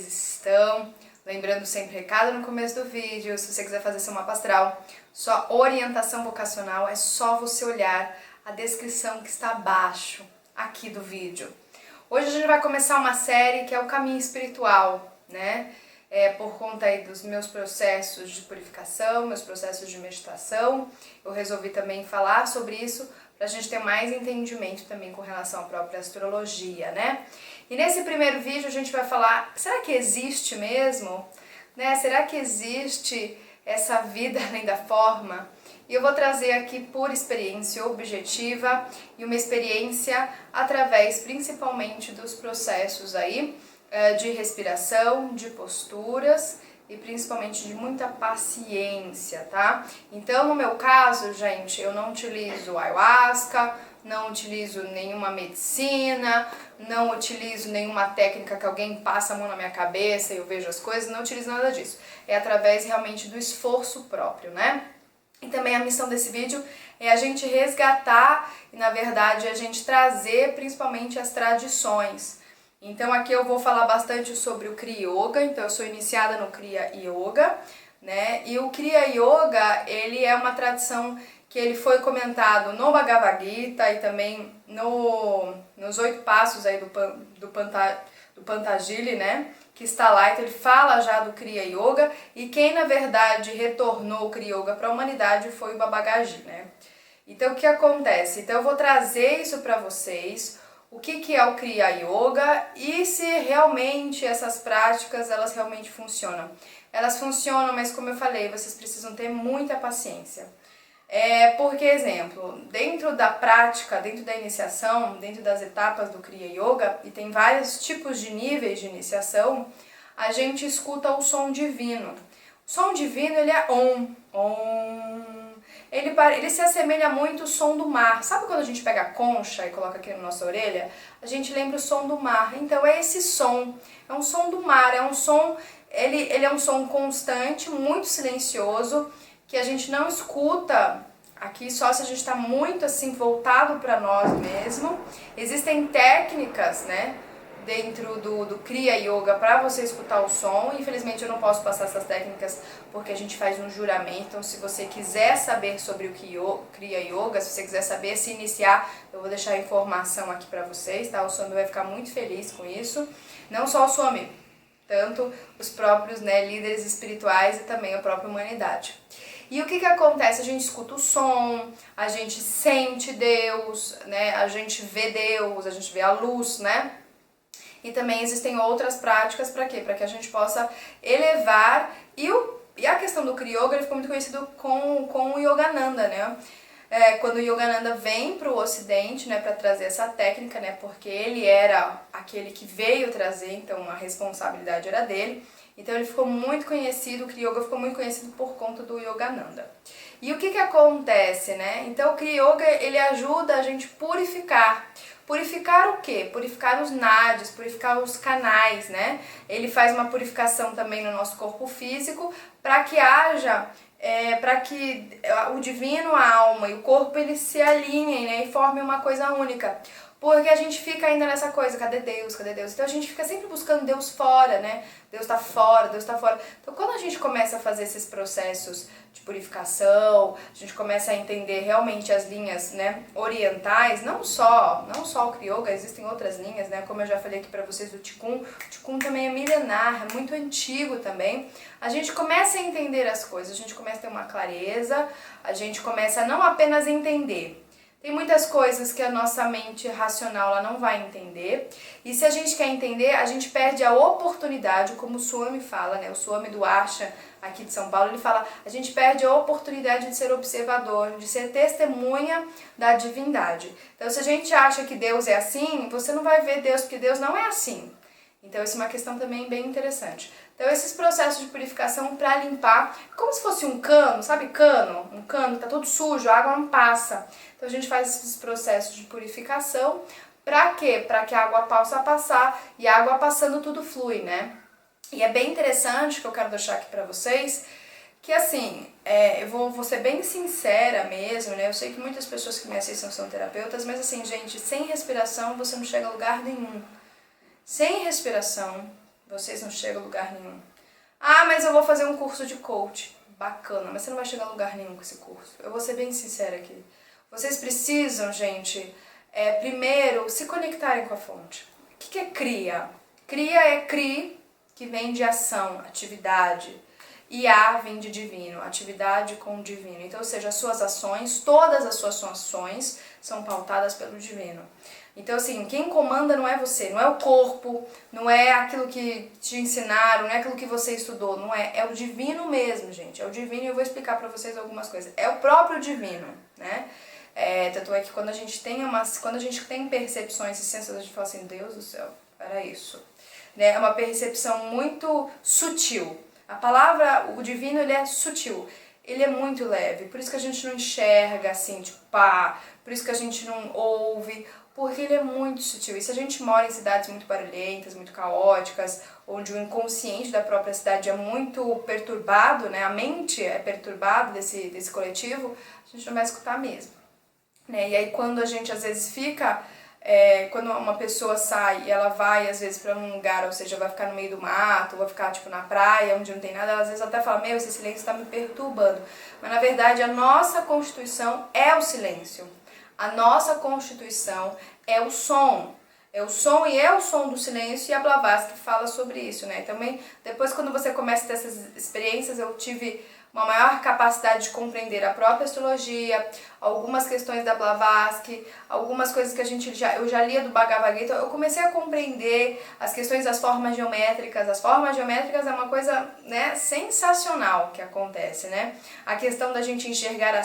vocês estão? Lembrando sempre, recado no começo do vídeo, se você quiser fazer seu mapa astral, sua orientação vocacional, é só você olhar a descrição que está abaixo aqui do vídeo. Hoje a gente vai começar uma série que é o caminho espiritual, né? Por conta aí dos meus processos de purificação, meus processos de meditação, eu resolvi também falar sobre isso para a gente ter mais entendimento também com relação à própria astrologia, né? E nesse primeiro vídeo a gente vai falar, será que existe mesmo? Né? Será que existe essa vida além da forma? E eu vou trazer aqui por experiência objetiva e uma experiência através principalmente dos processos aí de respiração, de posturas e principalmente de muita paciência, tá? Então, no meu caso, gente, eu não utilizo ayahuasca, não utilizo nenhuma medicina, não utilizo nenhuma técnica que alguém passa a mão na minha cabeça e eu vejo as coisas, não utilizo nada disso. É através realmente do esforço próprio, né? E também a missão desse vídeo é a gente resgatar e, na verdade, a gente trazer principalmente as tradições. Então aqui eu vou falar bastante sobre o Kriya Yoga, então eu sou iniciada no Kriya Yoga, né? E o Kriya Yoga, ele é uma tradição que ele foi comentado no Bhagavad Gita e também nos 8 passos aí do Patanjali, né? Que está lá, então ele fala já do Kriya Yoga, e quem na verdade retornou o Kriya Yoga para a humanidade foi o Babaji, né? Então o que acontece? Então eu vou trazer isso para vocês, o que é o Kriya Yoga e se realmente essas práticas, elas realmente funcionam. Elas funcionam, mas como eu falei, vocês precisam ter muita paciência. Porque, exemplo, dentro da prática, dentro da iniciação, dentro das etapas do Kriya Yoga, e tem vários tipos de níveis de iniciação, a gente escuta o som divino. O som divino, ele é Om. Ele se assemelha muito ao som do mar. Sabe quando a gente pega a concha e coloca aqui na nossa orelha? A gente lembra o som do mar. Então é esse som. É um som do mar. É um som, ele é um som constante, muito silencioso, que a gente não escuta aqui só se a gente está muito assim voltado para nós mesmo. Existem técnicas, né, dentro do Kriya Yoga para você escutar o som. Infelizmente eu não posso passar essas técnicas porque a gente faz um juramento. Então se você quiser saber sobre o Kriya Yoga, se você quiser saber se iniciar, eu vou deixar a informação aqui para vocês, tá? O Swami vai ficar muito feliz com isso. Não só o Swami, tanto os próprios, né, líderes espirituais e também a própria humanidade. E o que acontece? A gente escuta o som, a gente sente Deus, né? A gente vê Deus, a gente vê a luz, né? E também existem outras práticas para quê? Para que a gente possa elevar. E a questão do Kriya Yoga, ele ficou muito conhecido com o Yogananda, né? Quando o Yogananda vem para o Ocidente, né, para trazer essa técnica, né, porque ele era aquele que veio trazer, então a responsabilidade era dele. Então ele ficou muito conhecido, o Kriya Yoga ficou muito conhecido por conta do Yogananda. E o que acontece, né? Então o Kriya Yoga, ele ajuda a gente purificar. Purificar o quê? Purificar os nadis, purificar os canais, né? Ele faz uma purificação também no nosso corpo físico para que haja, para que o divino, a alma e o corpo, eles se alinhem, né? E formem uma coisa única. Porque a gente fica ainda nessa coisa, cadê Deus, cadê Deus? Então a gente fica sempre buscando Deus fora, né? Deus tá fora, Deus tá fora. Então quando a gente começa a fazer esses processos de purificação, a gente começa a entender realmente as linhas, né, orientais, não só o Kriya Yoga, existem outras linhas, né? Como eu já falei aqui pra vocês do Qigong. O Qigong também é milenar, é muito antigo também. A gente começa a entender as coisas, a gente começa a ter uma clareza, a gente começa a não apenas entender. Tem muitas coisas que a nossa mente racional ela não vai entender, e se a gente quer entender, a gente perde a oportunidade, como o Swami fala, né? O Swami do Asha, aqui de São Paulo, ele fala, a gente perde a oportunidade de ser observador, de ser testemunha da divindade. Então se a gente acha que Deus é assim, você não vai ver Deus, porque Deus não é assim. Então isso é uma questão também bem interessante. Então esses processos de purificação para limpar, como se fosse um cano, sabe cano? Um cano que tá todo sujo, a água não passa. Então a gente faz esses processos de purificação, para quê? Para que a água possa passar, e a água passando tudo flui, né? E é bem interessante, que eu quero deixar aqui para vocês, que assim, eu vou ser bem sincera mesmo, né? Eu sei que muitas pessoas que me assistem são terapeutas, mas assim, gente, sem respiração você não chega a lugar nenhum. Sem respiração Vocês não chegam a lugar nenhum. Ah, mas eu vou fazer um curso de coach. Bacana, mas você não vai chegar a lugar nenhum com esse curso. Eu vou ser bem sincera aqui. Vocês precisam, gente, primeiro se conectarem com a fonte. O que é cria? Cria é cri, que vem de ação, atividade. E A vem de divino, atividade com o divino. Então, ou seja, as suas ações, todas as suas ações são pautadas pelo divino. Então, assim, quem comanda não é você, não é o corpo, não é aquilo que te ensinaram, não é aquilo que você estudou, não é. É o divino mesmo, gente. É o divino e eu vou explicar pra vocês algumas coisas. É o próprio divino, né? Tanto é que quando a gente tem percepções e sensações, a gente fala assim, Deus do céu, era isso. Né? É uma percepção muito sutil. A palavra, o divino, ele é sutil. Ele é muito leve, por isso que a gente não enxerga assim, tipo, pá, por isso que a gente não ouve, porque ele é muito sutil. E se a gente mora em cidades muito barulhentas, muito caóticas, onde o inconsciente da própria cidade é muito perturbado, né? A mente é perturbada desse coletivo, a gente não vai escutar mesmo. Né? E aí quando a gente às vezes fica... quando uma pessoa sai e ela vai às vezes pra um lugar, ou seja, vai ficar no meio do mato, vai ficar tipo na praia, onde não tem nada, ela às vezes até fala, meu, esse silêncio tá me perturbando. Mas na verdade a nossa constituição é o silêncio. A nossa constituição é o som. É o som e é o som do silêncio, e a Blavatsky fala sobre isso, né? Também, depois quando você começa a ter essas experiências, eu tive uma maior capacidade de compreender a própria astrologia, algumas questões da Blavatsky, algumas coisas que eu já lia do Bhagavad Gita, eu comecei a compreender as questões das formas geométricas. As formas geométricas é uma coisa, né, sensacional que acontece, né? A questão da gente enxergar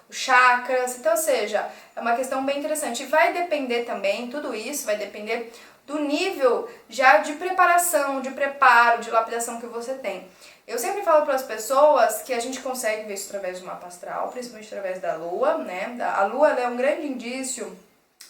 os chakras, então, ou seja, é uma questão bem interessante. E vai depender também, tudo isso vai depender do nível já de preparação, de preparo, de lapidação que você tem. Eu sempre falo para as pessoas que a gente consegue ver isso através do mapa astral, principalmente através da Lua, né? A Lua, ela é um grande indício,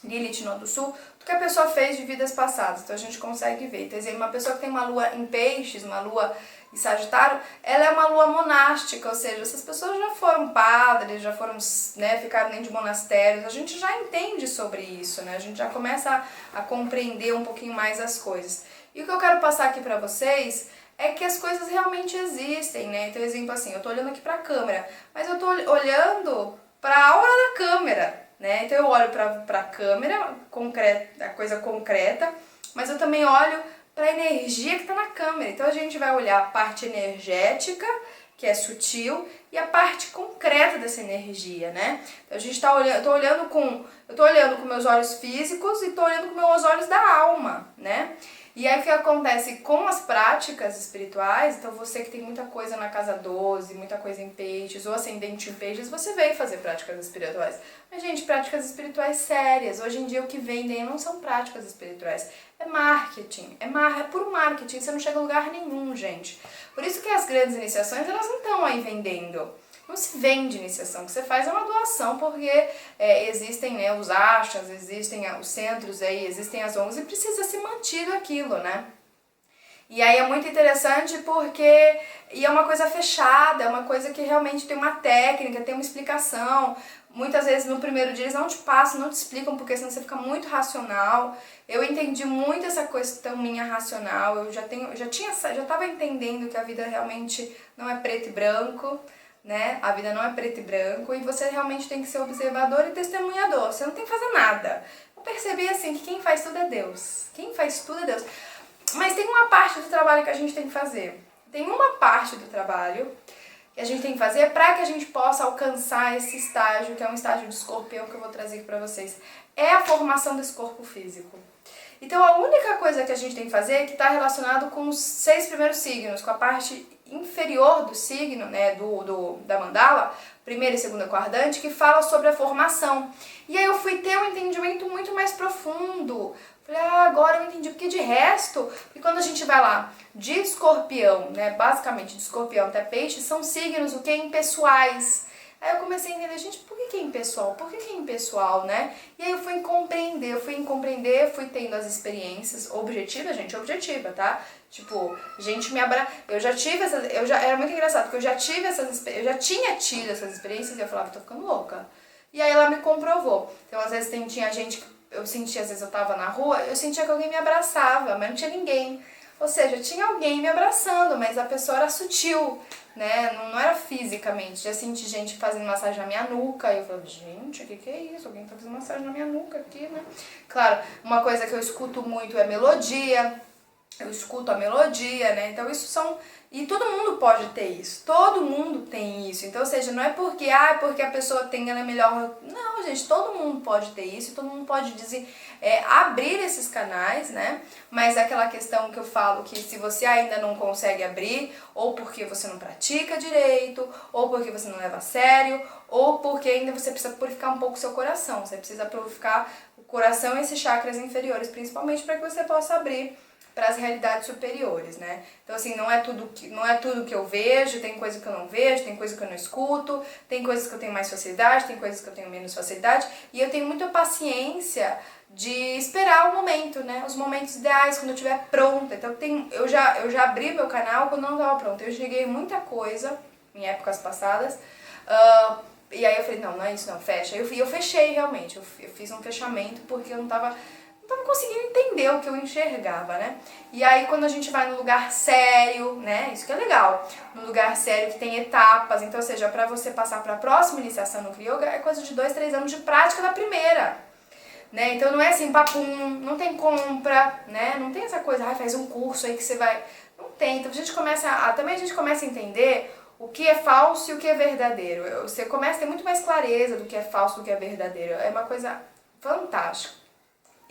Lilith no do Sul, do que a pessoa fez de vidas passadas. Então a gente consegue ver. Então, exemplo, uma pessoa que tem uma Lua em Peixes, uma Lua em Sagitário, ela é uma Lua monástica, ou seja, essas pessoas já foram padres, já foram, né, ficaram dentro de monastérios. A gente já entende sobre isso, né? A gente já começa a compreender um pouquinho mais as coisas. E o que eu quero passar aqui para vocês é que as coisas realmente existem, né? Então, exemplo assim, eu tô olhando aqui pra câmera, mas eu tô olhando pra aura da câmera, né? Então eu olho pra câmera, a coisa concreta, mas eu também olho pra energia que tá na câmera. Então a gente vai olhar a parte energética, que é sutil, e a parte concreta dessa energia, né? Então a gente tá olhando, eu tô olhando com meus olhos físicos e tô olhando com meus olhos da alma, né? E aí o que acontece com as práticas espirituais, então você que tem muita coisa na casa 12, muita coisa em peixes, ou ascendente em peixes, você veio fazer práticas espirituais. Mas, gente, práticas espirituais sérias. Hoje em dia o que vendem não são práticas espirituais, é marketing, é puro marketing, você não chega a lugar nenhum, gente. Por isso que as grandes iniciações, elas não estão aí vendendo. Não se vende iniciação, o que você faz é uma doação, porque existem, né, os ashras, existem os centros aí, existem as ONGs e precisa ser mantido aquilo, né? E aí é muito interessante porque é uma coisa fechada, é uma coisa que realmente tem uma técnica, tem uma explicação. Muitas vezes no primeiro dia eles não te passam, não te explicam, porque senão você fica muito racional. Eu entendi muito essa questão minha racional, eu já estava entendendo que a vida realmente não é preto e branco, né? A vida não é preto e branco e você realmente tem que ser observador e testemunhador. Você não tem que fazer nada. Eu percebi assim que quem faz tudo é Deus. Quem faz tudo é Deus. Mas tem uma parte do trabalho que a gente tem que fazer. Tem uma parte do trabalho que a gente tem que fazer para que a gente possa alcançar esse estágio, que é um estágio de escorpião que eu vou trazer aqui para vocês. É a formação desse corpo físico. Então a única coisa que a gente tem que fazer é que está relacionado com os 6 primeiros signos, com a parte inferior do signo, né, da mandala, primeira e segunda quadrante, que fala sobre a formação. E aí eu fui ter um entendimento muito mais profundo. Falei, agora eu entendi, porque de resto, porque quando a gente vai lá de escorpião, né, basicamente de escorpião até peixe, são signos o que? Impessoais. Aí eu comecei a entender, gente, por que é impessoal? Por que é impessoal, né? E aí eu fui compreender, fui tendo as experiências objetivas, gente, objetiva, tá? Tipo, gente eu já tive era muito engraçado, porque eu já tinha tido essas experiências e eu falava, tô ficando louca. E aí ela me comprovou. Então, às vezes tinha gente que eu sentia, às vezes eu tava na rua, eu sentia que alguém me abraçava, mas não tinha ninguém. Ou seja, tinha alguém me abraçando, mas a pessoa era sutil, né? Não era fisicamente. Já senti gente fazendo massagem na minha nuca, e eu falei, gente, o que é isso? Alguém tá fazendo massagem na minha nuca aqui, né? Claro, uma coisa que eu escuto muito é melodia. Eu escuto a melodia, né? Então isso são... E todo mundo pode ter isso. Todo mundo tem isso. Então, ou seja, não é porque a pessoa tem, ela é melhor. Não, gente, todo mundo pode ter isso. Todo mundo pode dizer, abrir esses canais, né? Mas é aquela questão que eu falo que se você ainda não consegue abrir, ou porque você não pratica direito, ou porque você não leva a sério, ou porque ainda você precisa purificar um pouco o seu coração. Você precisa purificar o coração e esses chakras inferiores, principalmente para que você possa abrir para as realidades superiores, né? Então, assim, não é tudo que eu vejo, tem coisa que eu não vejo, tem coisa que eu não escuto, tem coisas que eu tenho mais facilidade, tem coisas que eu tenho menos facilidade, e eu tenho muita paciência de esperar o momento, né? Os momentos ideais, quando eu estiver pronta. Então, eu já abri meu canal quando não estava pronta. Eu cheguei muita coisa em épocas passadas, e aí eu falei, não é isso não, fecha. Eu fechei realmente, eu fiz um fechamento porque eu não estava conseguindo entender o que eu enxergava, né? E aí quando a gente vai no lugar sério, né? Isso que é legal. No lugar sério que tem etapas, então, ou seja, para você passar para a próxima iniciação no Kriya Yoga é coisa de 2, 3 anos de prática da primeira, né? Então não é assim, papum, não tem compra, né? Não tem essa coisa, faz um curso aí que você vai... Não tem. Então também a gente começa a entender o que é falso e o que é verdadeiro. Você começa a ter muito mais clareza do que é falso e do que é verdadeiro. É uma coisa fantástica.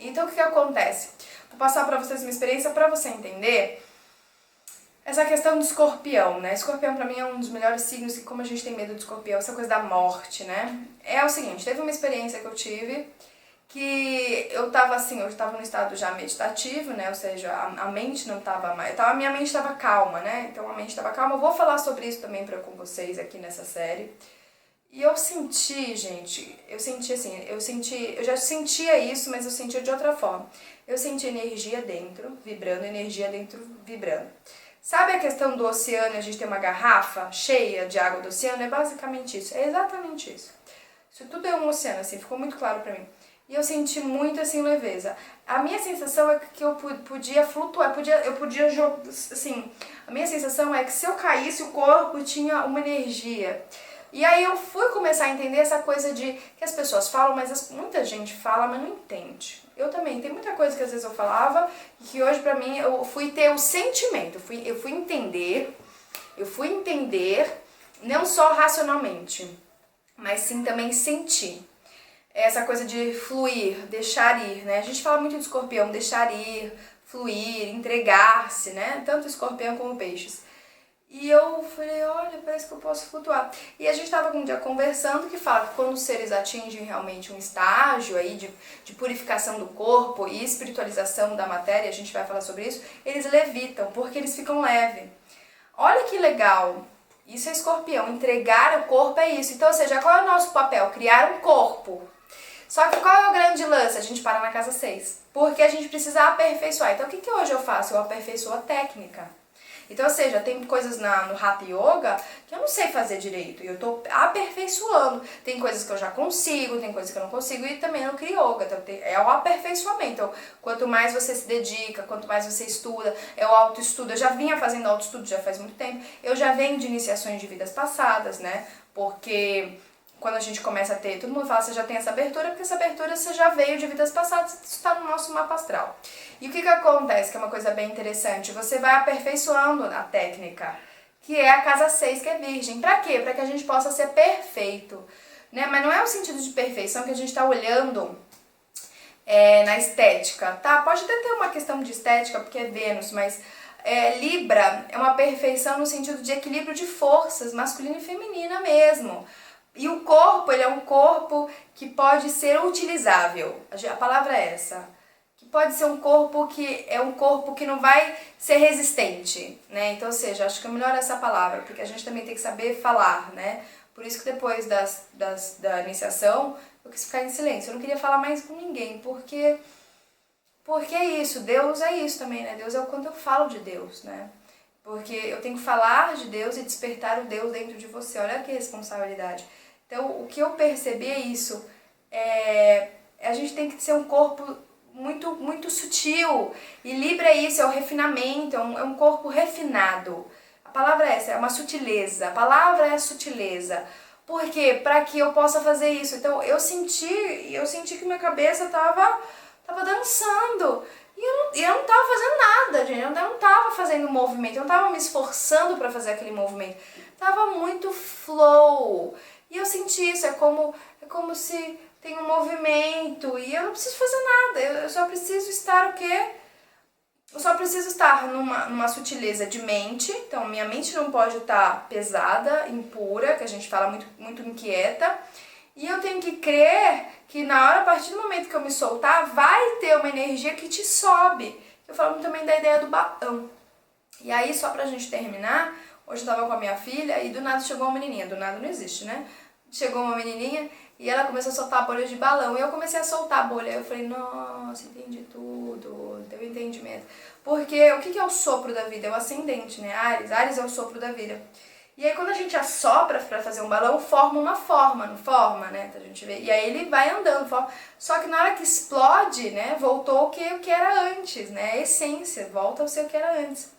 Então, o que acontece? Vou passar para vocês uma experiência para você entender essa questão do escorpião, né? Escorpião para mim é um dos melhores signos e como a gente tem medo de escorpião, essa coisa da morte, né? É o seguinte, teve uma experiência que eu tive que eu tava assim, eu tava no estado já meditativo, né? Ou seja, a mente não tava mais... A minha mente estava calma, né? Então a mente estava calma. Eu vou falar sobre isso também com vocês aqui nessa série. E eu senti, gente, eu já sentia isso, mas eu sentia de outra forma. Eu senti energia dentro, vibrando. Sabe a questão do oceano, a gente tem uma garrafa cheia de água do oceano? É basicamente isso, é exatamente isso. Isso tudo é um oceano, assim, ficou muito claro pra mim. E eu senti muito, assim, leveza. A minha sensação é que eu podia flutuar, eu podia jogar, assim, a minha sensação é que se eu caísse, o corpo tinha uma energia. E aí eu fui começar a entender essa coisa de que as pessoas falam, mas muita gente fala, mas não entende. Eu também, tem muita coisa que às vezes eu falava e que hoje pra mim eu fui ter o sentimento, eu fui entender não só racionalmente, mas sim também sentir. Essa coisa de fluir, deixar ir, né? A gente fala muito de escorpião, deixar ir, fluir, entregar-se, né? Tanto escorpião como peixes. E eu falei, olha, parece que eu posso flutuar. E a gente estava um dia conversando que fala que quando os seres atingem realmente um estágio aí de purificação do corpo e espiritualização da matéria, a gente vai falar sobre isso, eles levitam, porque eles ficam leves. Olha que legal, isso é escorpião, entregar o corpo é isso. Então, ou seja, qual é o nosso papel? Criar um corpo. Só que qual é o grande lance? A gente para na casa 6, porque a gente precisa aperfeiçoar. Então, o que hoje eu faço? Eu aperfeiçoo a técnica. Então, ou seja, tem coisas no Hatha Yoga que eu não sei fazer direito e eu tô aperfeiçoando. Tem coisas que eu já consigo, tem coisas que eu não consigo e também no Kriya Yoga. Então, é o aperfeiçoamento. Então, quanto mais você se dedica, quanto mais você estuda, é o autoestudo. Eu já vinha fazendo autoestudo já faz muito tempo. Eu já venho de iniciações de vidas passadas, né? Porque quando a gente começa a ter, todo mundo fala, você já tem essa abertura, porque essa abertura você já veio de vidas passadas, isso está no nosso mapa astral. E o que acontece, que é uma coisa bem interessante, você vai aperfeiçoando a técnica, que é a casa 6, que é virgem. Pra quê? Pra que a gente possa ser perfeito, né? Mas não é o sentido de perfeição que a gente está olhando na estética, tá? Pode até ter uma questão de estética, porque é Vênus, mas Libra é uma perfeição no sentido de equilíbrio de forças, masculina e feminina mesmo. E o corpo, ele é um corpo que pode ser utilizável. A palavra é essa. Que pode ser um corpo que não vai ser resistente, né? Então, ou seja, acho que é melhor essa palavra, porque a gente também tem que saber falar, né? Por isso que depois da iniciação, eu quis ficar em silêncio. Eu não queria falar mais com ninguém, porque é isso. Deus é isso também, né? Deus é o quanto eu falo de Deus, né? Porque eu tenho que falar de Deus e despertar o Deus dentro de você. Olha que responsabilidade. Então, o que eu percebi é isso. A gente tem que ser um corpo muito sutil. E Libra é isso, é o refinamento, é um corpo refinado. A palavra é essa, é uma sutileza. A palavra é sutileza. Por quê? Para que eu possa fazer isso. Então eu senti que minha cabeça tava dançando. E eu não tava fazendo nada, gente. Eu não tava fazendo movimento, eu não tava me esforçando para fazer aquele movimento. Tava muito flow. E eu senti isso, é como se tem um movimento e eu não preciso fazer nada. Eu só preciso estar o quê? Eu só preciso estar numa sutileza de mente. Então minha mente não pode estar pesada, impura, que a gente fala muito inquieta. E eu tenho que crer que na hora, a partir do momento que eu me soltar, vai ter uma energia que te sobe. Eu falo também da ideia do balão. E aí, só pra gente terminar, hoje eu tava com a minha filha e do nada chegou uma menininha. Do nada não existe, né? Chegou uma menininha e ela começou a soltar bolhas de balão. E eu comecei a soltar a bolha. Eu falei, nossa, entendi tudo. Deu entendimento. Porque o que é o sopro da vida? É o ascendente, né? Áries. Áries é o sopro da vida. E aí quando a gente assopra para fazer um balão, forma uma forma, não forma, né? A gente vê. E aí ele vai andando, forma. Só que na hora que explode, né, voltou o que era antes, né? A essência, volta ao ser o que era antes.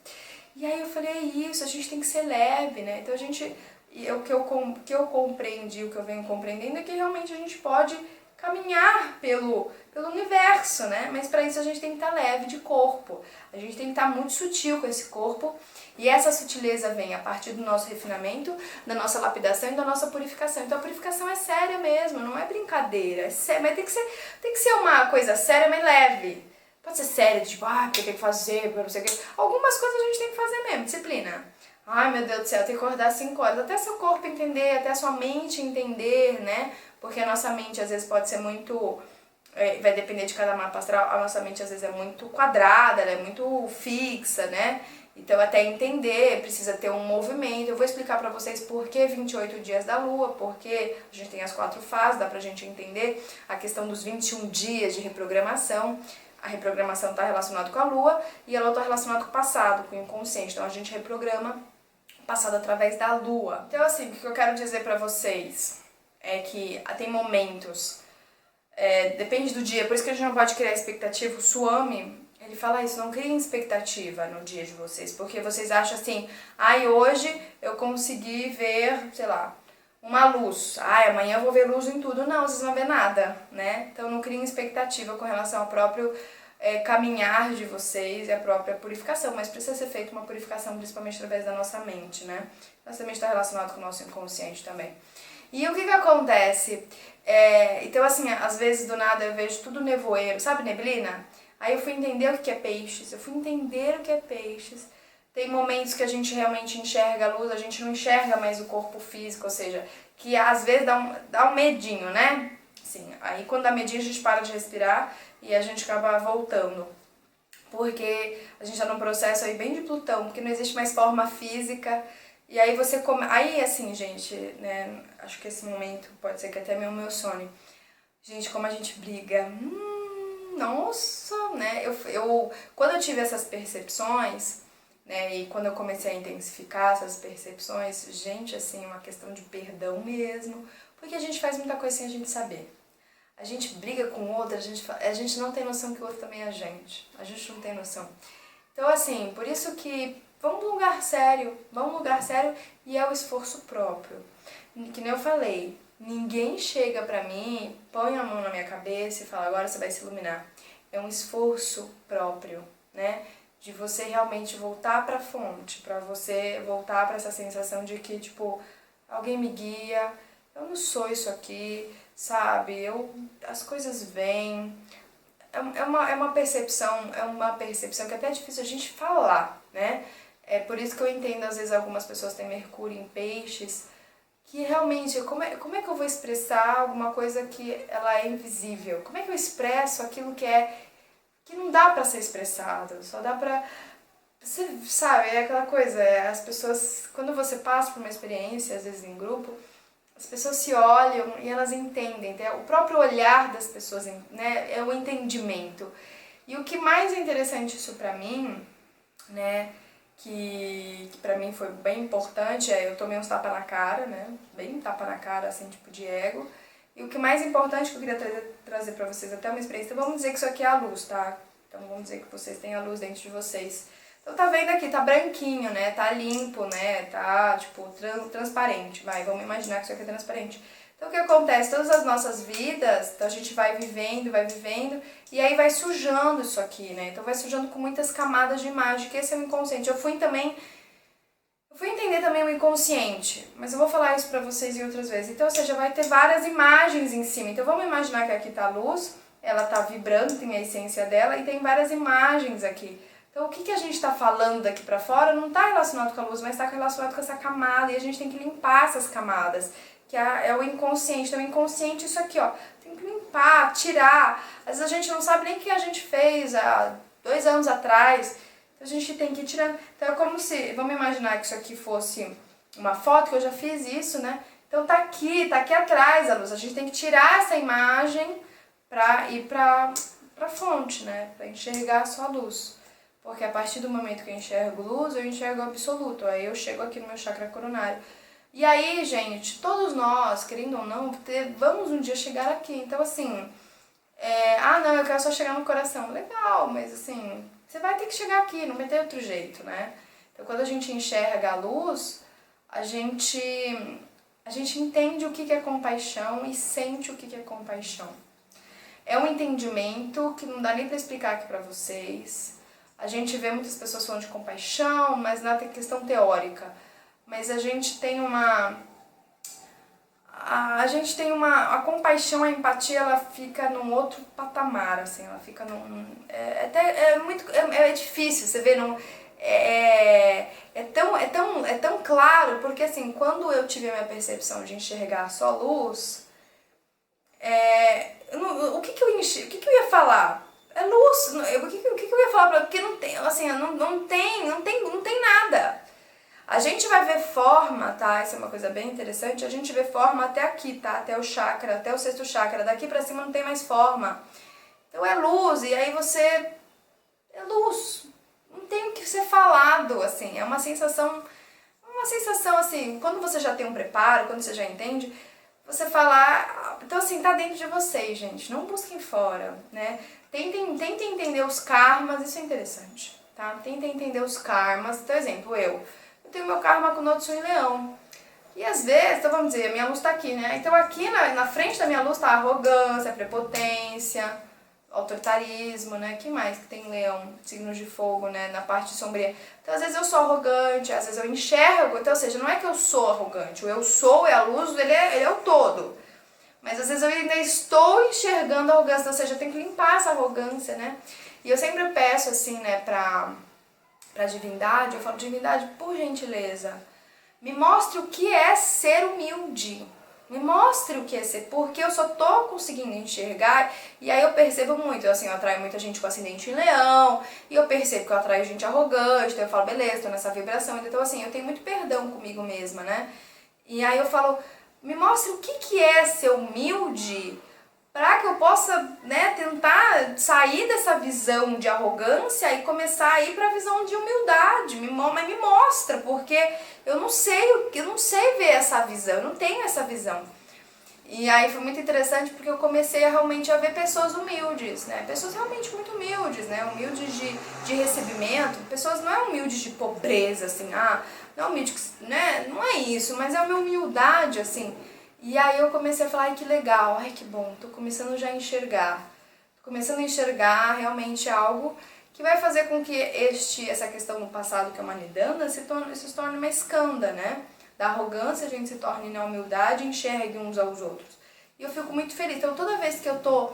E aí eu falei, é isso, a gente tem que ser leve, né? Então o que eu compreendi, o que eu venho compreendendo é que realmente a gente pode caminhar pelo universo, né? Mas para isso a gente tem que estar leve de corpo. A gente tem que estar muito sutil com esse corpo. E essa sutileza vem a partir do nosso refinamento, da nossa lapidação e da nossa purificação. Então a purificação é séria mesmo, não é brincadeira, é séria, mas tem que ser uma coisa séria, mas leve. Pode ser séria, tipo, porque tem que fazer, porque não sei o quê. Algumas coisas a gente tem que fazer mesmo, disciplina. Ai, meu Deus do céu, tem que acordar 5 horas, até seu corpo entender, até sua mente entender, né? Porque a nossa mente às vezes pode ser muito... vai depender de cada mapa astral, a nossa mente às vezes é muito quadrada, ela é muito fixa, né? Então até entender, precisa ter um movimento. Eu vou explicar pra vocês por que 28 dias da Lua, porque a gente tem as 4 fases, dá pra gente entender a questão dos 21 dias de reprogramação. A reprogramação está relacionada com a Lua e a Lua está relacionada com o passado, com o inconsciente. Então a gente reprograma o passado através da Lua. Então assim, o que eu quero dizer pra vocês é que tem momentos, depende do dia, por isso que a gente não pode criar expectativa. O Swami, ele fala isso, não criem expectativa no dia de vocês, porque vocês acham assim, hoje eu consegui ver, sei lá, uma luz, amanhã eu vou ver luz em tudo. Não, vocês não vão ver nada, né? Então não criem expectativa com relação ao próprio caminhar de vocês e a própria purificação, mas precisa ser feita uma purificação principalmente através da nossa mente, né? Nossa mente está relacionada com o nosso inconsciente também. E o que acontece? Então assim, às vezes do nada eu vejo tudo nevoeiro, sabe neblina? Aí eu fui entender o que é peixes, Tem momentos que a gente realmente enxerga a luz, a gente não enxerga mais o corpo físico, ou seja, que às vezes dá um medinho, né? Assim, aí quando dá medinho a gente para de respirar e a gente acaba voltando. Porque a gente tá num processo aí bem de Plutão, porque não existe mais forma física. E aí aí assim, gente, né, acho que esse momento pode ser que até meu sonho. Gente, como a gente briga. Nossa, né? Quando eu tive essas percepções, né, e quando eu comecei a intensificar essas percepções, gente, assim, uma questão de perdão mesmo, porque a gente faz muita coisa sem a gente saber. A gente briga com o outro, a gente não tem noção que o outro também é a gente não tem noção. Então, assim, por isso que vamos pra um lugar sério, e é o esforço próprio. Que nem eu falei, ninguém chega pra mim, põe a mão na minha cabeça e fala, agora você vai se iluminar. É um esforço próprio, né? De você realmente voltar pra fonte, pra você voltar pra essa sensação de que, tipo, alguém me guia, eu não sou isso aqui, sabe? As coisas vêm. É uma percepção que até é difícil a gente falar, né? É por isso que eu entendo, às vezes, algumas pessoas têm Mercúrio em peixes, que realmente, como é que eu vou expressar alguma coisa que ela é invisível? Como é que eu expresso aquilo que não dá pra ser expressado, só dá pra... Você sabe, é aquela coisa, as pessoas, quando você passa por uma experiência, às vezes em grupo, as pessoas se olham e elas entendem, o próprio olhar das pessoas, né, é o entendimento. E o que mais é interessante isso pra mim, né, que pra mim foi bem importante, eu tomei uns tapas na cara, né, bem tapa na cara, assim, tipo de ego, E o que mais importante que eu queria trazer pra vocês, até uma experiência, então vamos dizer que isso aqui é a luz, tá? Então vamos dizer que vocês têm a luz dentro de vocês. Então tá vendo aqui, tá branquinho, né? Tá limpo, né? Tá, tipo, transparente. Vamos imaginar que isso aqui é transparente. Então o que acontece? Todas as nossas vidas, então a gente vai vivendo, e aí vai sujando isso aqui, né? Então vai sujando com muitas camadas de imagem, que esse é o inconsciente. Eu fui entender também o inconsciente, mas eu vou falar isso pra vocês em outras vezes. Então, ou seja, vai ter várias imagens em cima. Então vamos imaginar que aqui tá a luz, ela tá vibrando, tem a essência dela, e tem várias imagens aqui. Então o que a gente tá falando daqui pra fora não tá relacionado com a luz, mas tá relacionado com essa camada, e a gente tem que limpar essas camadas, que é o inconsciente. Então o inconsciente, isso aqui, ó, tem que limpar, tirar. Às vezes a gente não sabe nem o que a gente fez há 2 anos atrás, então a gente tem que ir tirando. Então é como se, vamos imaginar que isso aqui fosse uma foto, que eu já fiz isso, né? Então tá aqui atrás a luz, a gente tem que tirar essa imagem pra ir pra fonte, né? Pra enxergar só a luz. Porque a partir do momento que eu enxergo luz, eu enxergo o absoluto. Aí eu chego aqui no meu chakra coronário. E aí, gente, todos nós, querendo ou não, vamos um dia chegar aqui. Então, assim, não, eu quero só chegar no coração. Legal, mas assim, você vai ter que chegar aqui, não vai ter outro jeito, né? Então, quando a gente enxerga a luz, a gente entende o que é compaixão e sente o que é compaixão. É um entendimento que não dá nem pra explicar aqui pra vocês. A gente vê muitas pessoas falando de compaixão, mas nada é questão teórica. Mas a gente tem a compaixão, a empatia, ela fica num outro patamar, assim, ela fica é difícil, você vê, é tão claro, porque assim, quando eu tive a minha percepção de enxergar só luz, o que eu ia falar? É luz, o que eu ia falar? Porque não tem, assim, não tem nada. A gente vai ver forma, tá? Isso é uma coisa bem interessante. A gente vê forma até aqui, tá? Até o chakra, até o 6º chakra. Daqui pra cima não tem mais forma. Então é luz, e aí você... É luz. Não tem o que ser falado, assim. É uma sensação assim, quando você já tem um preparo, quando você já entende, você fala... Então assim, tá dentro de vocês, gente. Não busquem fora, né? Tentem entender os karmas, isso é interessante, tá? Tentem entender os karmas. Então, exemplo, eu tenho meu karma com Notsun e Leão. E às vezes, então vamos dizer, a minha luz tá aqui, né? Então aqui na frente da minha luz tá a arrogância, a prepotência, autoritarismo, né? Que mais que tem Leão, signos de fogo, né? Na parte sombria. Então às vezes eu sou arrogante, às vezes eu enxergo, então ou seja, não é que eu sou arrogante, o eu sou é a luz, ele é o todo. Mas às vezes eu ainda estou enxergando a arrogância, ou seja, eu tenho que limpar essa arrogância, né? E eu sempre peço assim, né, pra divindade, eu falo, divindade, por gentileza, me mostre o que é ser humilde. Me mostre o que é ser, porque eu só tô conseguindo enxergar, e aí eu percebo muito, assim, eu atraio muita gente com ascendente em Leão, e eu percebo que eu atraio gente arrogante, então eu falo, beleza, tô nessa vibração, então assim, eu tenho muito perdão comigo mesma, né? E aí eu falo, me mostre o que é ser humilde, para que eu possa, né, tentar sair dessa visão de arrogância e começar a ir para a visão de humildade. Mas me mostra, porque eu não sei ver essa visão, eu não tenho essa visão. E aí foi muito interessante porque eu comecei realmente a ver pessoas humildes, né? Pessoas realmente muito humildes, né? Humildes de recebimento, pessoas não é humildes de pobreza, assim, não é humilde, né? Não é isso, mas é uma humildade, assim. E aí eu comecei a falar, ai que legal, ai que bom, tô começando já a enxergar. Tô começando a enxergar realmente algo que vai fazer com que essa questão no passado, que é uma nidana, se torne uma skanda, né? Da arrogância a gente se torne na humildade e enxergue uns aos outros. E eu fico muito feliz. Então toda vez que eu tô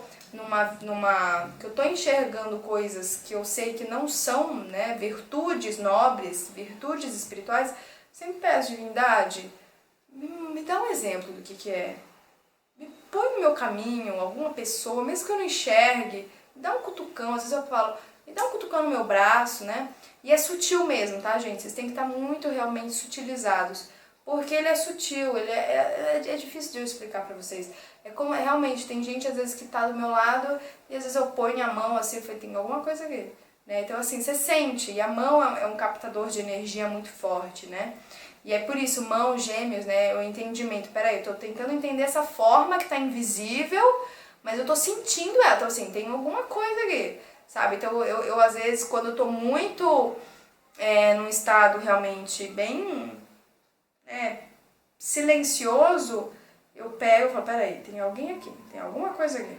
que eu tô enxergando coisas que eu sei que não são, né, virtudes nobres, virtudes espirituais, sempre peço, divindade, me dá um exemplo do que é. Me põe no meu caminho, alguma pessoa, mesmo que eu não enxergue, me dá um cutucão, às vezes eu falo, me dá um cutucão no meu braço, né? E é sutil mesmo, tá, gente? Vocês têm que estar muito realmente sutilizados, porque ele é sutil, ele é difícil de eu explicar pra vocês. É como, realmente, tem gente às vezes que tá do meu lado e às vezes eu ponho a mão assim, eu falei, tem alguma coisa aqui. né? Então assim, você sente, e a mão é um captador de energia muito forte, né? E é por isso, mão, gêmeos, né, o entendimento, peraí, eu tô tentando entender essa forma que tá invisível, mas eu tô sentindo ela, então assim, tem alguma coisa aqui, sabe? Então eu às vezes, quando eu tô muito num estado realmente bem silencioso, eu pego e falo, peraí, tem alguém aqui, tem alguma coisa aqui.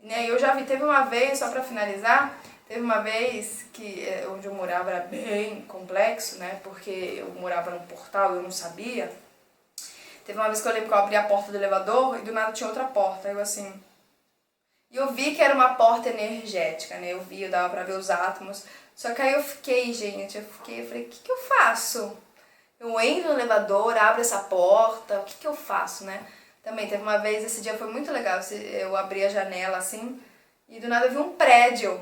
Né? Eu já vi, teve uma vez, só pra finalizar, teve uma vez que onde eu morava era bem complexo, né? Porque eu morava num portal e eu não sabia. Teve uma vez que eu lembro que eu abri a porta do elevador e do nada tinha outra porta. Eu assim... E eu vi que era uma porta energética, né? Eu dava pra ver os átomos. Só que aí eu fiquei, gente, eu falei, o que eu faço? Eu entro no elevador, abro essa porta, o que eu faço, né? Também teve uma vez, esse dia foi muito legal, eu abri a janela assim, e do nada eu vi um prédio.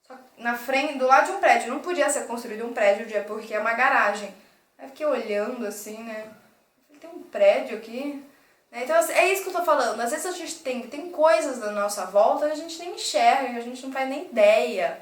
Só que na frente, do lado de um prédio, não podia ser construído um prédio, porque é uma garagem. Aí eu fiquei olhando assim, né? Tem um prédio aqui. Então é isso que eu tô falando. Às vezes a gente tem coisas da nossa volta que a gente nem enxerga, que a gente não faz nem ideia.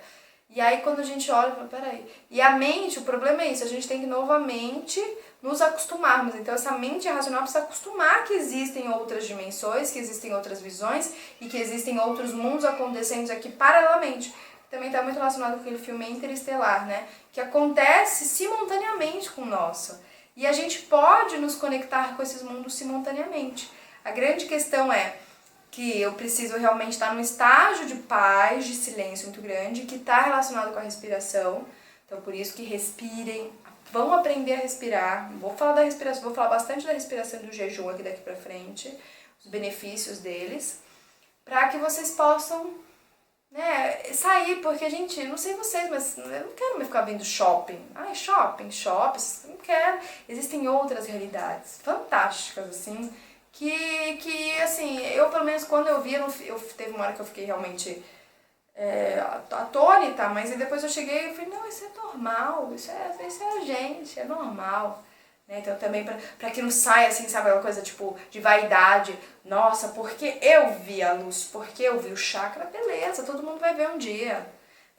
E aí quando a gente olha, fala, peraí. E a mente, o problema é isso, a gente tem que novamente nos acostumarmos. Então essa mente racional precisa acostumar que existem outras dimensões, que existem outras visões e que existem outros mundos acontecendo aqui paralelamente. Também está muito relacionado com aquele filme Interestelar, né? Que acontece simultaneamente com o nosso. E a gente pode nos conectar com esses mundos simultaneamente. A grande questão é que eu preciso realmente estar num estágio de paz, de silêncio muito grande, que está relacionado com a respiração. Então, por isso que respirem, vão aprender a respirar. Vou falar da respiração, vou falar bastante da respiração do jejum aqui daqui pra frente, os benefícios deles, para que vocês possam sair, porque, gente, não sei vocês, mas eu não quero me ficar vendo shopping. Ai, shopping, não quero. Existem outras realidades fantásticas, assim, que assim, eu pelo menos quando eu vi, teve uma hora que eu fiquei realmente atônita, mas aí depois eu cheguei e falei, não, isso é normal, isso é a gente, é normal. Né? Então também pra que não saia assim, sabe, aquela coisa tipo de vaidade, nossa, porque eu vi a luz, porque eu vi o chakra, beleza, todo mundo vai ver um dia.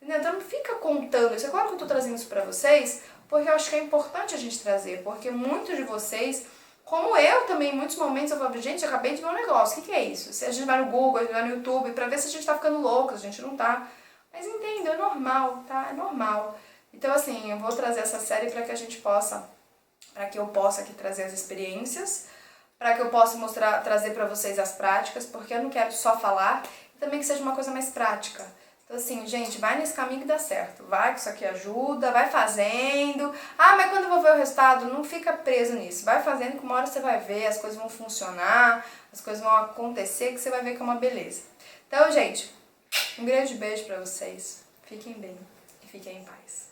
Entendeu? Então não fica contando isso. Agora que eu tô trazendo isso pra vocês, porque eu acho que é importante a gente trazer, porque muitos de vocês, como eu também, em muitos momentos eu falo, gente, eu acabei de ver um negócio, o que é isso? Se a gente vai no Google, a gente vai no YouTube, pra ver se a gente tá ficando louco, a gente não tá. Mas entenda, é normal, tá? É normal. Então assim, eu vou trazer essa série pra que a gente possa, para que eu possa aqui trazer as experiências, para que eu possa trazer para vocês as práticas, porque eu não quero só falar, e também que seja uma coisa mais prática. Então assim, gente, vai nesse caminho que dá certo, vai que isso aqui ajuda, vai fazendo, mas quando eu vou ver o resultado, não fica preso nisso, vai fazendo que uma hora você vai ver, as coisas vão funcionar, as coisas vão acontecer, que você vai ver que é uma beleza. Então, gente, um grande beijo para vocês, fiquem bem e fiquem em paz.